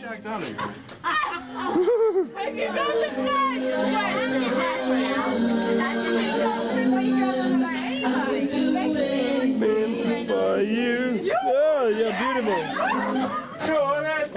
shagged honey. Have you got the snake? Meant for you. Oh, you're beautiful. Go on then.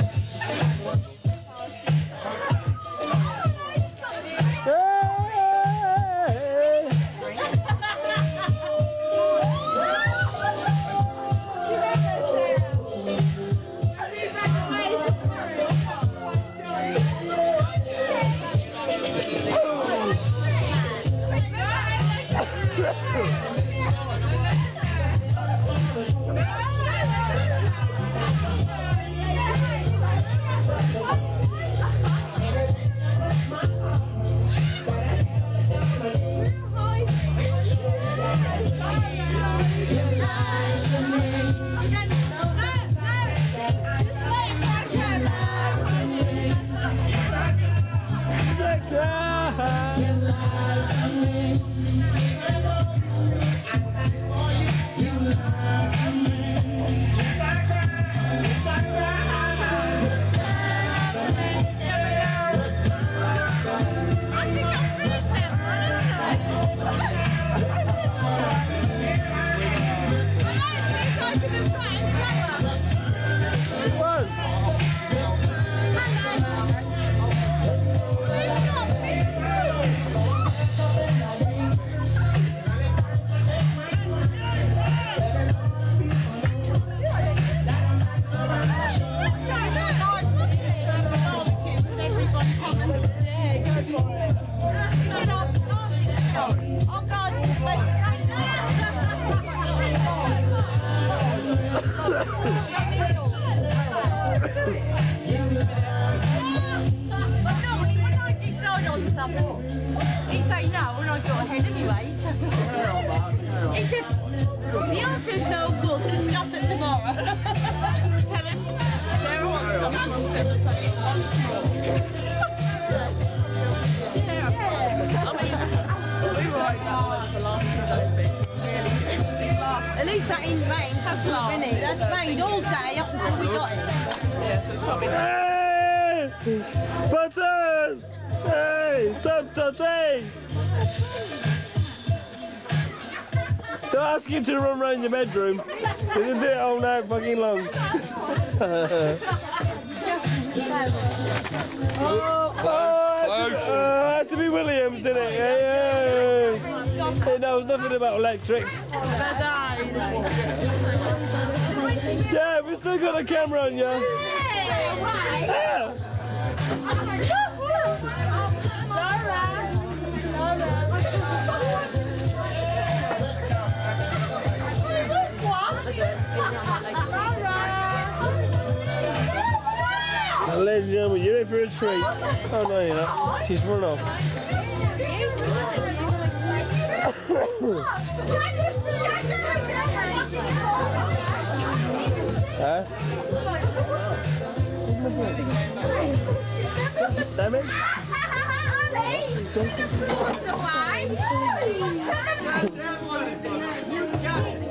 At least that ain't rained, that's not in it. That's rained all day up until we got it. Yeah, so it's got to be Hey! Butters! Hey! Hey! Don't ask you to run around your bedroom. You can do it all night fucking long. Had to be Williams, didn't it? Yeah. He knows nothing about electrics. Yeah, we've still got the camera on you. Yeah. Ladies and gentlemen, you're in for a treat. Oh no, you're not. She's run off. Huh? Damn it.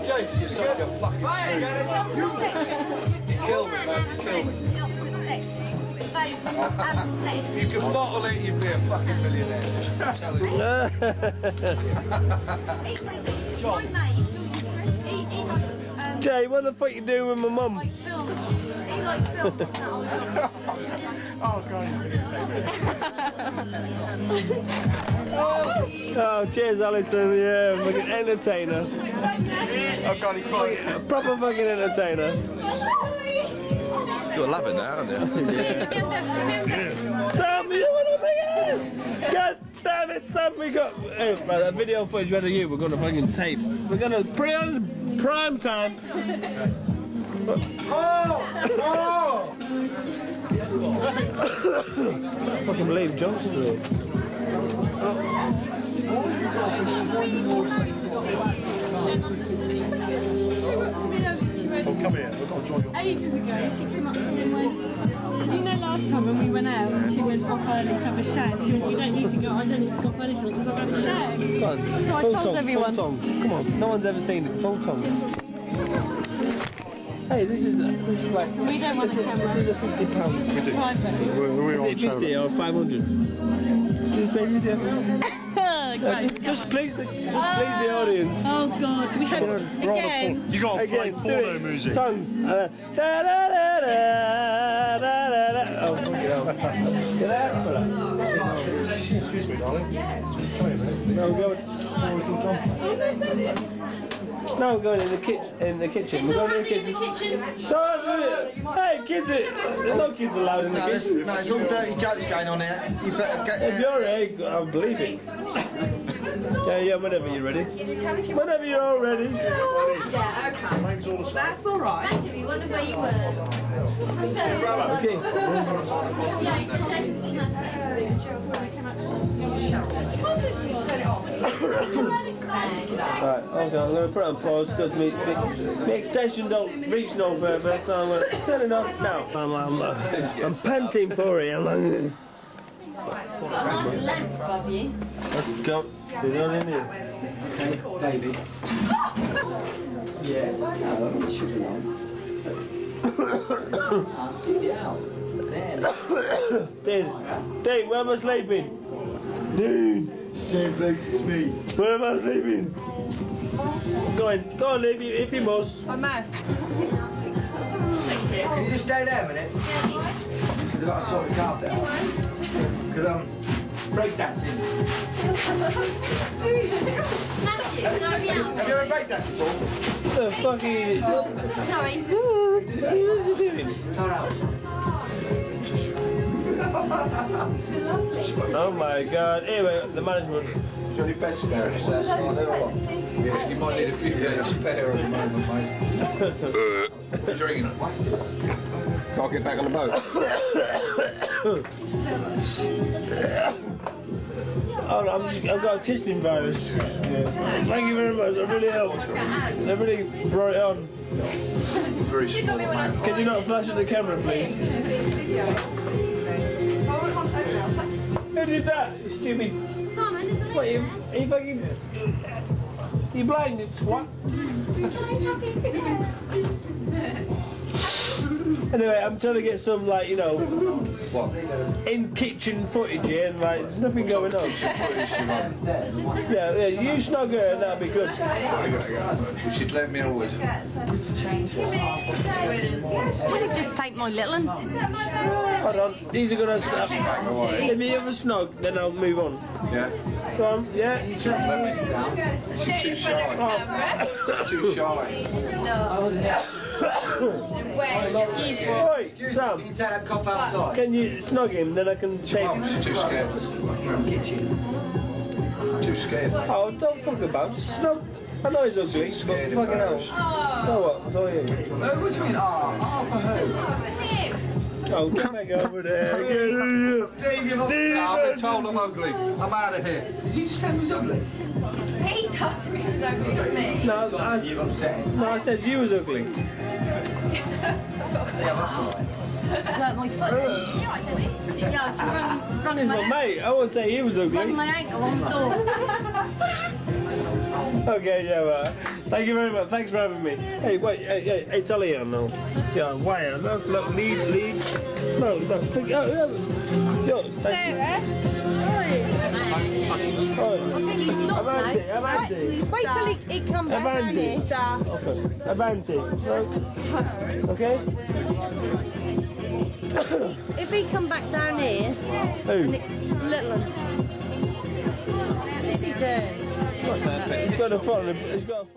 James, you're such a fucking kill me, man. Kill me. If you could bottle it, you'd be a fucking millionaire. I'm telling you. Jay, what the fuck you doing with my mum? Oh, God. Oh, cheers, Alison. Yeah, fucking entertainer. Oh, God, he's fine. Proper fucking entertainer. You're loving that, aren't you? Sam, you want to be in? God damn it, Sam, we got... Hey, right, that video footage ready you, we're going to fucking tape. We're going to put it on prime time. Oh! I can't fucking believe Johnson's here. Oh, come here, we've got to join your... ages ago, she came up to me and went, you know last time when we went out, she went off early to have a shag, she went, you don't need to go, I don't need to go off early because I've had a shag. So I told everyone. Full song. Come on, no one's ever seen it. Full song. Hey, this is like. We don't want a camera. This is a £50. Private. We're Is on it 50 camera. or 500? Just say video. Great. Just please the audience. Oh God, we had We're on again. You gotta play Again, do porno it. music. Songs. Da, da, da, da, da, da, da. Oh, fuck it up. Get out for that. Excuse me, darling. Wait a minute. No, go. No, we're going in the kitchen. We're going in the kitchen. Hey, kids! There's no kids allowed in the kitchen. No, there's all dirty jokes going on here. You better get If you're ready, I'll believe it. Yeah, whenever you're ready. Whenever you're all ready. Yeah, okay. Thanks all the Well, that's all right. Thank you, we wondered where you were. Okay. Right, okay, I'm going to put it on pause because my extension don't reach no further, so I'm going to turn it off now. I'm panting for it. I'm like, Nice lamp above you. let's go. Get on in here. David. Yes, I know. It should be on. Dave, where am I sleeping? Dave, Same place as me. where am I sleeping? Go on, Dave, if you must. I must. Can you just stay there a minute? Because I've got to sort the carpet out. Because I'm breakdancing. Matthew, can I be out? Have you ever breakdanced before? What the fuck are you Sorry. What are you doing? Turn out. Oh my god. Anyway, the management. Is there any bed spare in this house? Yeah, you might need a few days spare at the moment, mate. What are you drinking? Can't get back on the boat. Oh, I've got a kissing virus. Thank you very much. That really helped. That really brought it on. Very small. Can you not flash at the camera, please? Who did that? You stupid. Simon, is there What, anything are you fucking... You blind, you twat. Anyway, I'm trying to get some, like, you know, What? in kitchen footage here, and like, there's nothing going on. Yeah, you snog her, and that'll be good. You should let me always. Will you just take my little one? Hold on, these are gonna snap. Let me have a snog, then I'll move on. Yeah? Go on, yeah. Let me. She's too shy. Too shy. Oi, Sam, Can you take that cop outside? can you snog him, then I can take Oh, she's too scared. Too scared. Oh, don't fuck about, just snog. I know he's ugly, but Scared fucking hell. embarrassed. So what, so are you? What do you mean? Oh, for who? Oh, come back over there. Steve, you've I've been told I'm ugly. I'm out of here. Did you just say he was ugly? He told me he was ugly to me. No, You're upset. I said you was ugly. Yeah, that's alright. Like my foot. You're right, Debbie. Yeah, run He's my my mate. I won't say he was run ugly. my ankle on the door. Okay, yeah, right. Thank you very much. Thanks for having me. Hey, wait, hey, tell her no. Yeah, why? Look, lead. No, yo, thank you. Sarah? Oh, I think he's not Avanti. Wait till he comes back down Avanti. here. Okay. Avanti. Okay? If he come back down here, Who? little one. What's he doing? He's got a phone. He's got a phone.